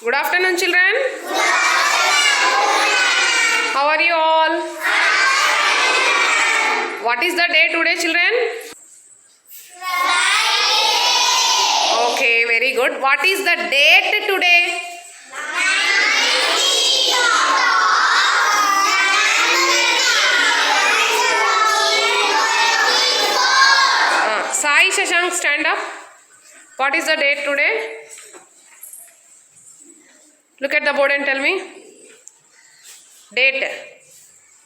Good afternoon, children. How are you all? What is the day today, children? Okay, very good. What is the date today? Sai Shashank, stand up. What is the date today? Look at the board and tell me. Date.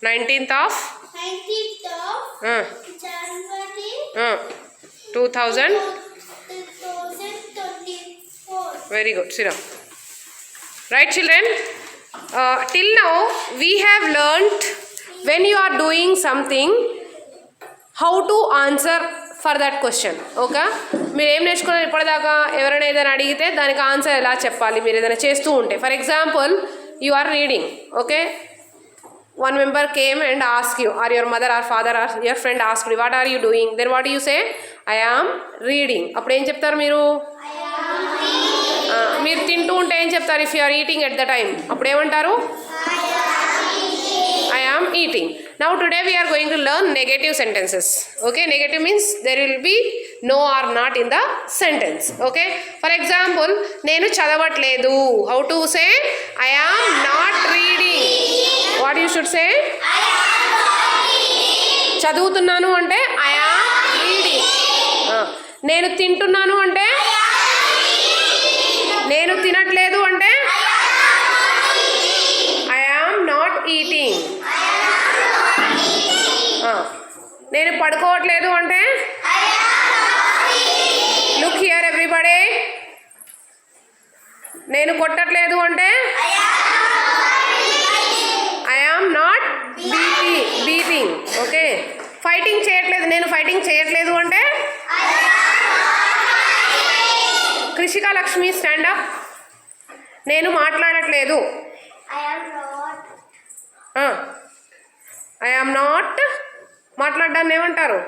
19th of January 2024. Very good. Sit down. Right, children? Till now, we have learnt when you are doing something, how to answer for that question. Okay, మీరు ఏం నేర్చుకున్నారు ఇప్పటిదాకా? ఎవరైనా ఏదైనా అడిగితే దానికి answer ఎలా చెప్పాలి మీరు ఏదైనా చేస్తూ ఉంటే. For example, you are reading. Okay, one member came and asked you, or your mother or father or your friend asked you, what are you doing? Then what do you say? I am reading. అప్పుడు ఏం చెప్తారు మీరు? మీరు తింటూ ఉంటే ఏం చెప్తారు? If you are eating at the time అప్పుడు ఏమంటారు? I am eating. Now today we are going to learn negative sentences. Okay, negative means there will be no or not in the sentence. Okay, for example, నేను చదవట్లేదు. How to say? I am not reading. What you should say? చదువుతున్నాను అంటే I am reading. నేను తింటున్నాను అంటే, నేను తినట్లేదు అంటే I am not eating. నేను పడుకోవట్లేదు అంటే లుక్ హియర్ ఎవ్రీబడి. నేను కొట్టట్లేదు అంటే I am not beating. Okay, fighting చేయట్లేదు, నేను ఫైటింగ్ చేయట్లేదు అంటే కృషికా లక్ష్మి స్టాండ్ అప్. నేను మాట్లాడట్లేదు. ఐ ఆమ్ నాట్ మాట్లాడడాన్ని ఏమంటారు?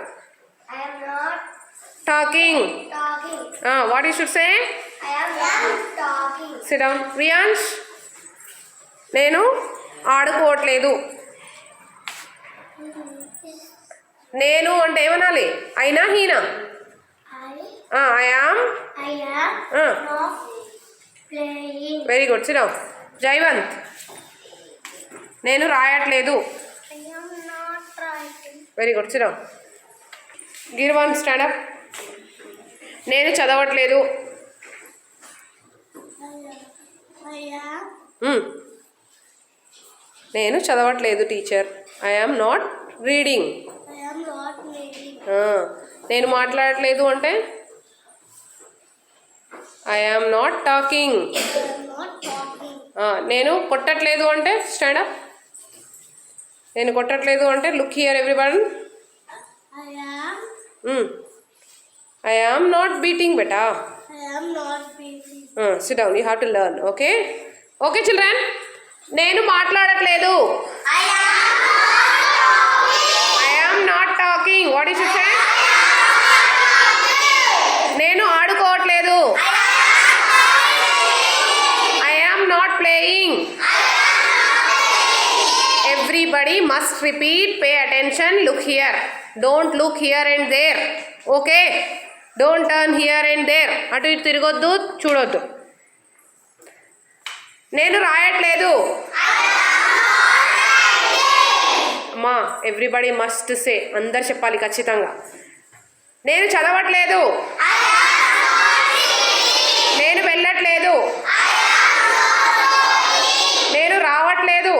Talking. What you should say? Sit down. Riyans, నేను ఆడుకోవట్లేదు. నేను అంటే ఏమనాలి? అయినా Heena? I am. Very good. Sit down. Jaivant, నేను రాయట్లేదు. Very good. Sit down. Girvan stand up. నేను చదవట్లేదు. నేను చదవట్లేదు teacher. I am not reading. నేను మాట్లాడట్లేదు అంటే ఐ ఆమ్ నాట్ టాకింగ్. నేను కొట్టట్లేదు అంటే స్టాండ్ అప్. నేను కొట్టట్లేదు అంటే look here everyone. I am not beating, beta. I am not beating. Sit down. You have to learn. Okay? Okay, children. నేను మాట్లాడట్లేదు. I am not talking. What is it say? నేను ఆడుకోవట్లేదు. I am not playing. Everybody must repeat. Pay attention. Look here. Don't look here and there. Okay? Don't turn here and there. అటు ఇటు తిరగొద్దు, చూడొద్దు. నేను రాయట్లేదు. అమ్మా, everybody must say. అందరు చెప్పాలి ఖచ్చితంగా. నేను చదవట్లేదు. నేను వెళ్ళట్లేదు. నేను రావట్లేదు.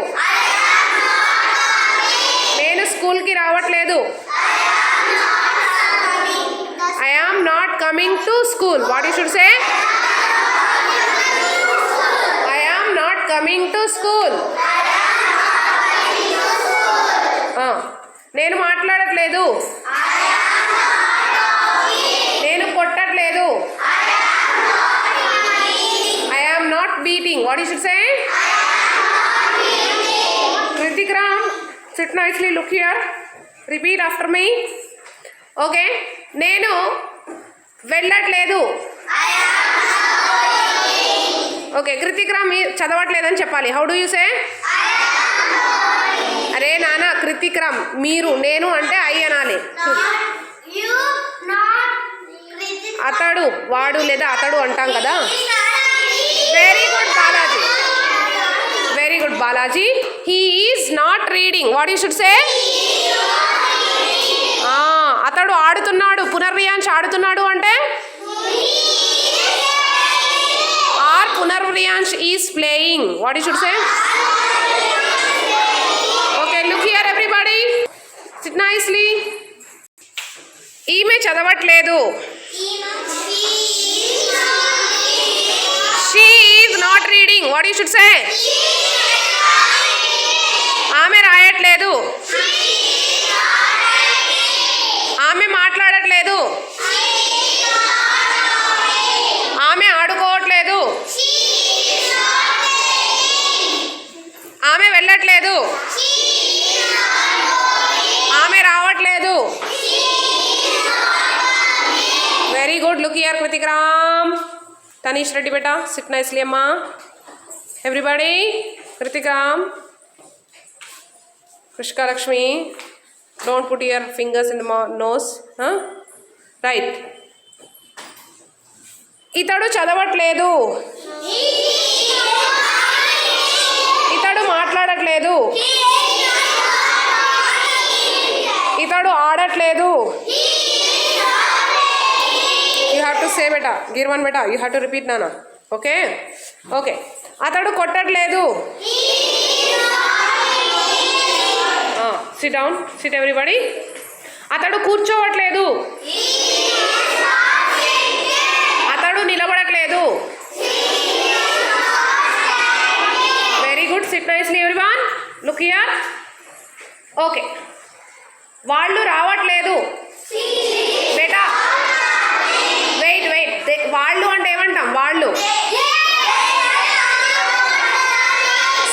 నేను స్కూల్కి రావట్లేదు. I am not coming to school. What you should say? I am not coming to school. నేను మాట్లాడట్లేదు. నేను కొట్టట్లేదు. I am not beating. What you should say? Kritik Ram, sit nicely. Look here. Repeat after me. Okay, నేను వెళ్ళట్లేదు. Okay, Kritik Ram చదవట్లేదని చెప్పాలి. How do you సే? అరే నాన్న, కృతిక్ రామ్ మీరు, నేను అంటే ఐ అనాలి. అతడు, వాడు లేదా అతడు అంటాం కదా. Very good Balaji, very good Balaji. He is not reading. What you should say? అతడు ఆడుతున్నాడు. పునర్వ్రియాంశ్ ఆడుతున్నాడు అంటే or Punarvriyansh is playing. What you should say? Okay, look here everybody, sit nicely. ఈమె చదవట్లేదు. She is not reading. What you should say? ఆమె రాయట్లేదు. ఆమె మాట్లాడట్లేదు. ఆమె ఆడుకోవట్లేదు. ఆమె వెళ్ళట్లేదు. ఆమె రావట్లేదు. Very good. Look here Krithik Ram. Tanish Reddy బేటా, సిట్ నైస్లీ అమ్మా. Everybody, Krithik Ram, Krishka Lakshmi, don't put your fingers in the nose. Right. ఇతడు చదవట్లేదు. ఇతడు మాట్లాడట్లేదు. ఇతడు ఆడట్లేదు. You have to say beta, Girvan beta, you have to repeat nana. Okay? Okay. అతడు కొట్టట్లేదు. Sit down, sit everybody. అతడు కూర్చోవట్లేదు. అతడు నిలబడట్లేదు. Very good, sit nicely everyone. Look here. Okay, వాళ్ళు రావట్లేదు. బేటా వెయిట్ వెయిట్, వాళ్ళు అంటే ఏమంటాం? వాళ్ళు.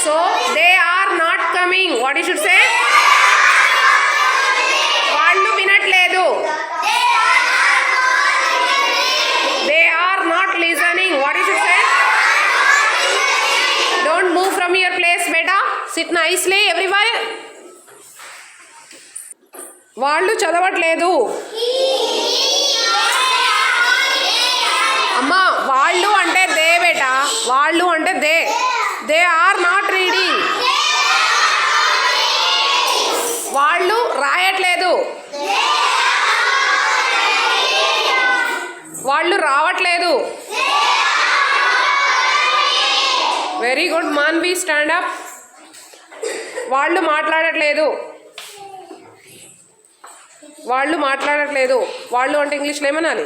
So they are not coming. What you should say? వాళ్ళు వినట్లేదు. They are not listening. What you should say? Don't move from your place బేటా, సిట్ నైస్లీ ఎవ్రీవన్. వాళ్ళు చదవట్లేదు. అమ్మా, వాళ్ళు అంటే దే బేటా, వాళ్ళు అంటే they. They are not reading. వాళ్ళు రాయట్లేదు. వాళ్ళు రావట్లేదు. Very good Manvi, stand up. వాళ్ళు మాట్లాడట్లేదు. వాళ్ళు మాట్లాడట్లేదు. వాళ్ళు అంటే ఇంగ్లీష్లో ఏమనాలి?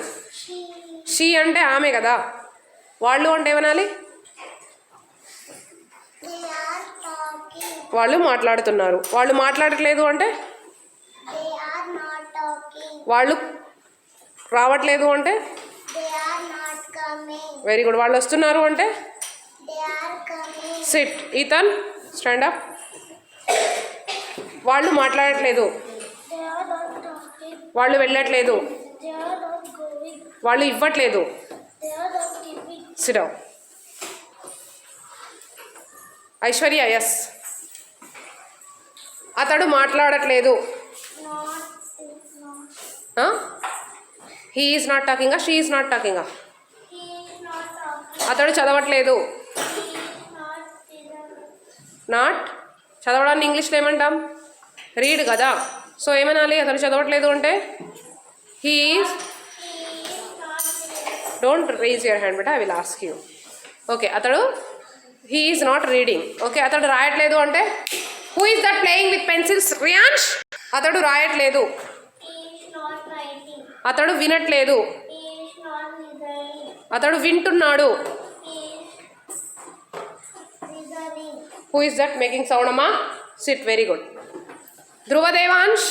షీ అంటే ఆమె కదా. వాళ్ళు అంటే ఏమనాలి? వాళ్ళు మాట్లాడుతున్నారు. వాళ్ళు మాట్లాడట్లేదు అంటే? వాళ్ళు రావట్లేదు అంటే? Very good. వాళ్ళు వస్తున్నారు అంటే? సిట్. Ethan, stand up. వాళ్ళు మాట్లాడట్లేదు. వాళ్ళు వెళ్ళట్లేదు. వాళ్ళు ఇవ్వట్లేదు. Sit down. ఐశ్వర్య, ఎస్. అతడు మాట్లాడట్లేదు. హీ ఈజ్ నాట్ టాకింగా, షీ ఈజ్ నాట్ టాకింగా? అతడు చదవట్లేదు. నాట్ చదవడాన్ని ఇంగ్లీష్లో ఏమంటాం? రీడ్ కదా. సో ఏమనాలి? అతడు చదవట్లేదు అంటే he is. Don't raise your hand బేటా, I will ask you. Okay, అతడు he is not reading. Okay, అతడు రాయట్లేదు అంటే who is that playing with pencils? Riyansh. అతడు రాయట్లేదు. అతడు వినట్లేదు. అతడు వింటున్నాడు. Who is that making sound అమ్మా? సిట్. Very good. ధ్రువదేవాంశ్.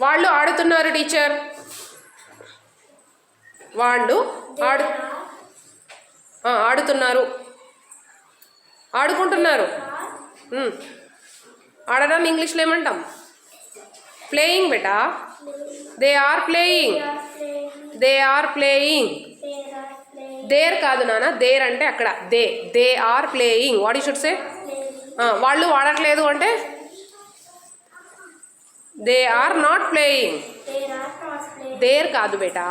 వాళ్ళు ఆడుతున్నారు టీచర్. వాళ్ళు ఆడుతున్నారు. ఆడుకుంటున్నారు. ఆడడాన్ని ఇంగ్లీష్లో ఏమంటాం? ప్లేయింగ్ బేటా. They are playing. They are playing. There కాదు నాన్న, దేర్ అంటే అక్కడ they are playing. What you should say? వాళ్ళు వాడట్లేదు అంటే they are not playing. There కాదు బేటా,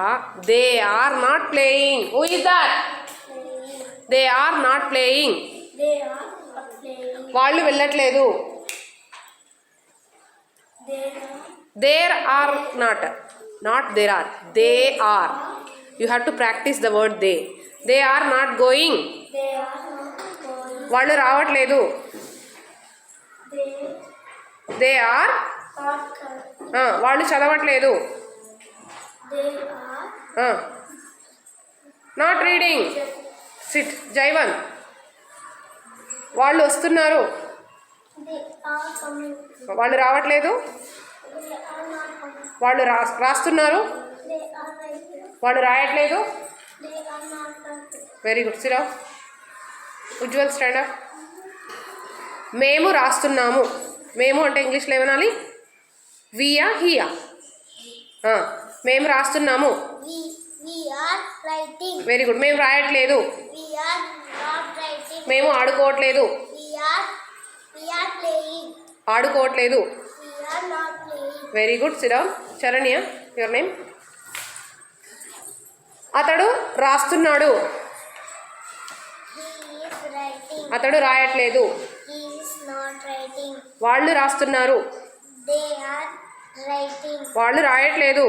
they are not playing. Who is that? They are not playing. వాళ్ళు వెళ్ళట్లేదు. There are not there are, they are. You have to practice the word they. They are not going. వాళ్ళు రావట్లేదు. They are వాళ్ళు చదవట్లేదు. Not reading. Sit Jaivan. వాళ్ళు వస్తున్నారు. వాళ్ళు రావట్లేదు. వాళ్ళు రాస్తున్నారు. వాళ్ళు రాయట్లేదు. Very good. సిరా ఉజ్వల్ స్టాండ్ అప్. మేము రాస్తున్నాము. మేము అంటే ఇంగ్లీష్లో ఏమనాలి? We're here. మేము రాస్తున్నాము. Very good. మేము రాయట్లేదు. మేము ఆడుకోవట్లేదు. ఆడుకోవట్లేదు. Very good. సిరా. Charanya, your name? అతడు రాస్తున్నాడు. అతడు రాయట్లేదు. వాళ్ళు రాస్తున్నారు. వాళ్ళు రాయట్లేదు.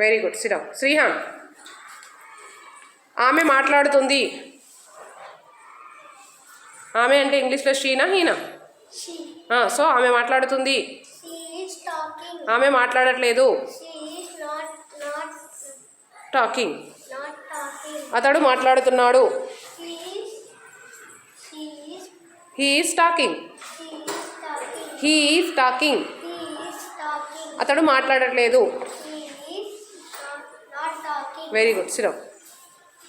Very good. సిరా. శ్రీహాన్, ఆమె మాట్లాడుతుంది. ఆమె అంటే ఇంగ్లీష్లో షీనా హీనా? సో ఆమె మాట్లాడుతుంది. ఆమె మాట్లాడట్లేదు. టాకింగ్. అతడు మాట్లాడుతున్నాడు. He is talking. He is talking. అతడు మాట్లాడట్లేదు. Very good. సిరా.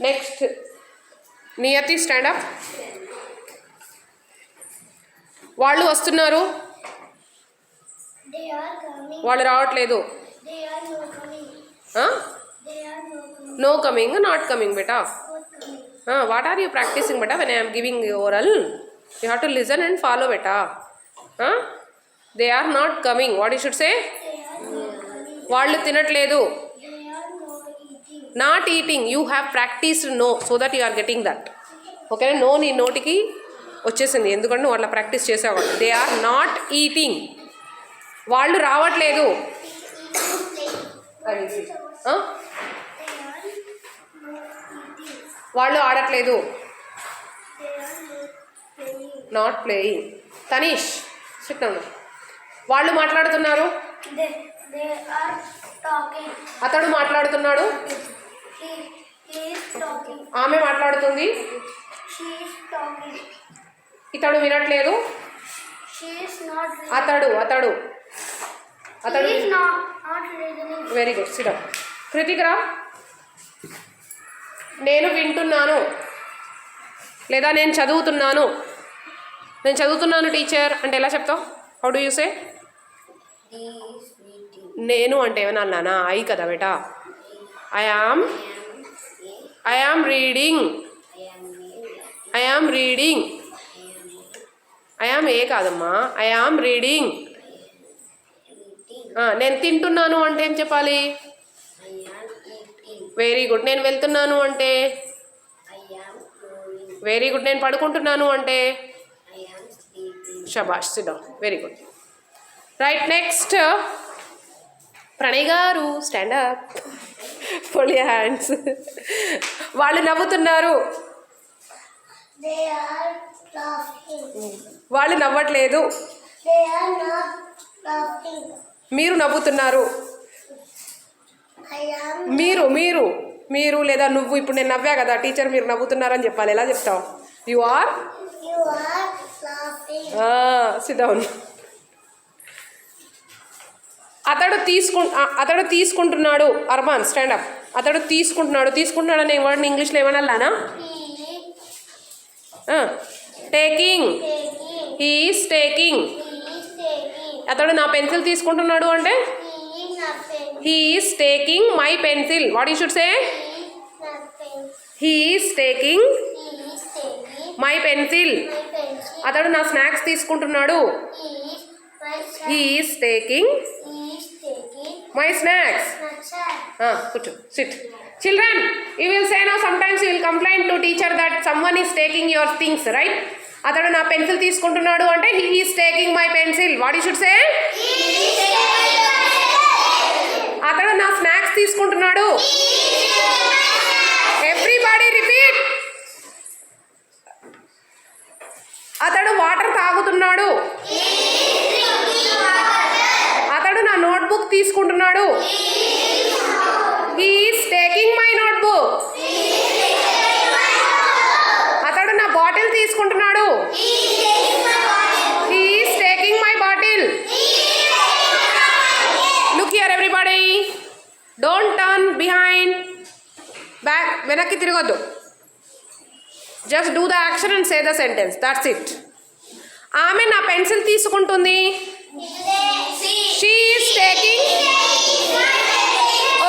Next Niyati, stand up. వాళ్ళు వస్తున్నారు. వాళ్ళు రావట్లేదు. నో కమింగ్, నాట్ కమింగ్ బేటా. వాట్ ఆర్ యూ ప్రాక్టీసింగ్ బేటా? When I am giving oral, you have to listen and follow beta. They are not coming. What you should say? వాళ్ళు తినట్లేదు. Not eating. You have practiced no, so that you are getting that. ఓకేనా? No నీ నోటికి వచ్చేసింది, ఎందుకంటే నువ్వు అట్లా practice చేసావు. They are not eating. వాళ్ళు రావట్లేదు. వాళ్ళు ఆడట్లేదు. Not playing. Tanish, sit down. వాళ్ళు మాట్లాడుతున్నారు. అతడు మాట్లాడుతున్నాడు. ఆమె మాట్లాడుతుంది. ఇతడు వినట్లేదు. అతడు అతడు అతడు very good. Sit down. Kritik రా. నేను వింటున్నాను లేదా నేను చదువుతున్నాను. నేను చదువుతున్నాను టీచర్ అంటే ఎలా చెప్తావు? How do you say? నేను అంటే ఏమన్నా అన్నానా? ఐ కదా బేటా. I am reading. I am reading. I am a కాదమ్మా, ఐ యామ్ రీడింగ్. నేను తింటున్నాను అంటే ఏం చెప్పాలి? Very good. నేను వెళ్తున్నాను అంటే? Very good. నేను పడుకుంటున్నాను అంటే? షబాష్. Sit down. Very good. Right. Next Pranay గారు, stand up. Fold your hands. వాళ్ళు నవ్వుతున్నారు. వాళ్ళు నవ్వట్లేదు. మీరు నవ్వుతున్నారు. మీరు మీరు మీరు లేదా నువ్వు. ఇప్పుడు నేను నవ్వా కదా టీచర్, మీరు నవ్వుతున్నారని చెప్పాలి. ఎలా చెప్తావు? You are sit down. అతడు తీసుకుంటున్నాడు. Arman, stand up. అతడు తీసుకుంటున్నాడు అనే వర్డ్ని ఇంగ్లీష్లో ఏమనాలానా? టేకింగ్. He is taking. అతడు నా పెన్సిల్ తీసుకుంటున్నాడు అంటే? He is taking my pencil. What you should say? He is taking my pencil. అతడు నా స్నాక్స్ తీసుకుంటున్నాడు. He is taking my snacks. కూర్చో, sit. Children, you will say now sometimes you will complain to teacher that someone is taking your things, right? అతడు నా pencil తీసుకుంటున్నాడు అంటే he is taking my pencil. What you should say? అతడు నా snacks తీసుకుంటున్నాడు. Everybody repeat. అతడు water తాగుతున్నాడు. అతడు నా నోట్బుక్ తీసుకుంటున్నాడు. He is taking my notebook. అతడు నా బాటిల్ తీసుకుంటున్నాడు. He is taking my bottle. Look here everybody. Don't turn behind. Back. వెనక్కి తిరగొద్దు. Just do the action and say the sentence. That's it. ఆమె నా పెన్సిల్ తీసుకుంటుంది. She is taking.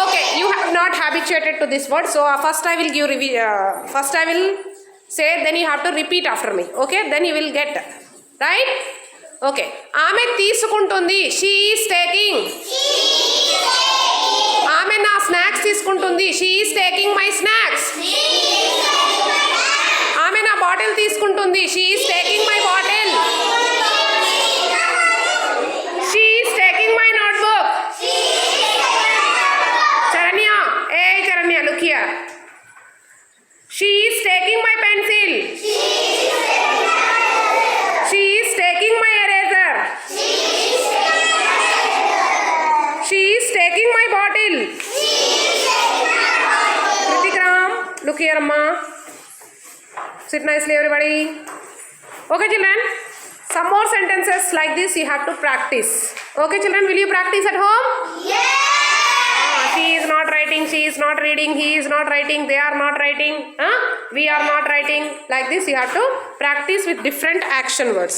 Okay, you have not habituated to this word. So first I will give first I will say, then you have to repeat after me. Okay, then you will get. Right? Okay. ఆమె తీసుకుంటుంది. She is taking. ఆమె నా snacks తీసుకుంటుంది. She is taking my snacks. ఆమె నా bottle తీసుకుంటుంది. She is taking my bottle. She is taking my notebook. Charanya, hey Charanya, look here. She is taking my pencil. She is taking my eraser. She is taking my bottle. Kritikram, look here Amma. Sit nicely everybody. Okay children, some more sentences like this you have to practice. Okay children, will you practice at home? Yes. She is not writing, she is not reading, he is not writing, they are not writing, we are not writing. Like this you have to practice with different action words.